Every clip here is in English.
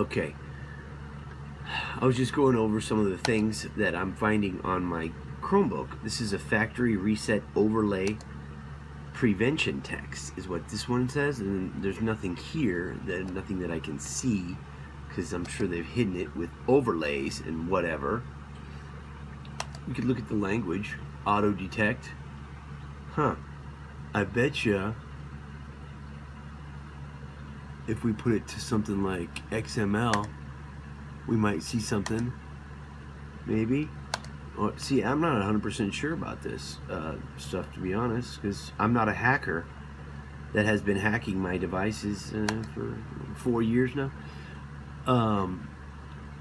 Okay, I was just going over some of the things that I'm finding on my Chromebook. This is a factory reset overlay prevention text is what this one says, and there's nothing here, nothing that I can see, because I'm sure they've hidden it with overlays and whatever. You could look at the language. Auto detect. I betcha if we put it to something like XML, we might see something, maybe. Or, see, I'm not 100% sure about this stuff, to be honest, because I'm not a hacker that has been hacking my devices for 4 years now.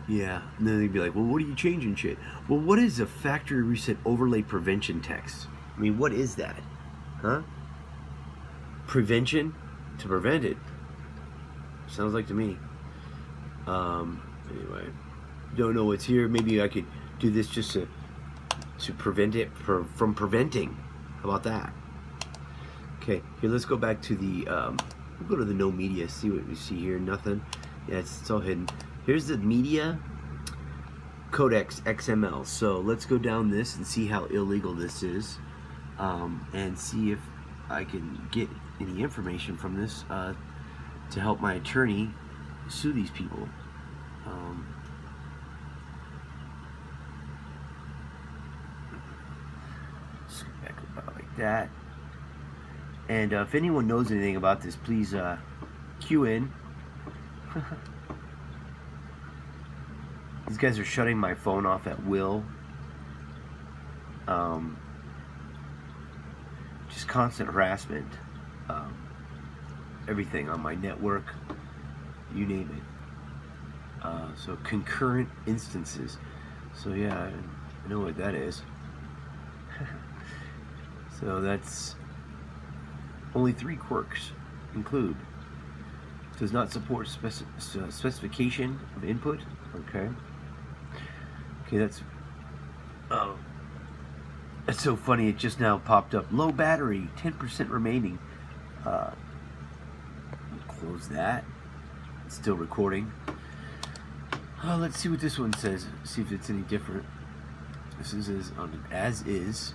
Yeah, and then they'd be like, well, what are you changing shit? Well, what is a factory reset overlay prevention text? I mean, what is that? Huh? Prevention? To prevent it. Sounds like to me. Anyway, don't know what's here. Maybe I could do this just to prevent it from preventing. How about that? Okay, here, let's go back to the, we'll go to the no media, see what we see here. Nothing. Yeah, it's all hidden. Here's the media codex XML. So let's go down this and see how illegal this is, and see if I can get any information from this to help my attorney sue these people. Just go back about like that. And if anyone knows anything about this, please cue in. These guys are shutting my phone off at will. Just constant harassment. Everything on my network, you name it. So concurrent instances. So yeah, I know what that is. So that's only 3 quirks include. Does not support specification of input. Okay. Okay, that's so funny. It just now popped up. Low battery, 10% remaining. Close that. It's still recording. Let's see what this one says. See if it's any different. This is as is.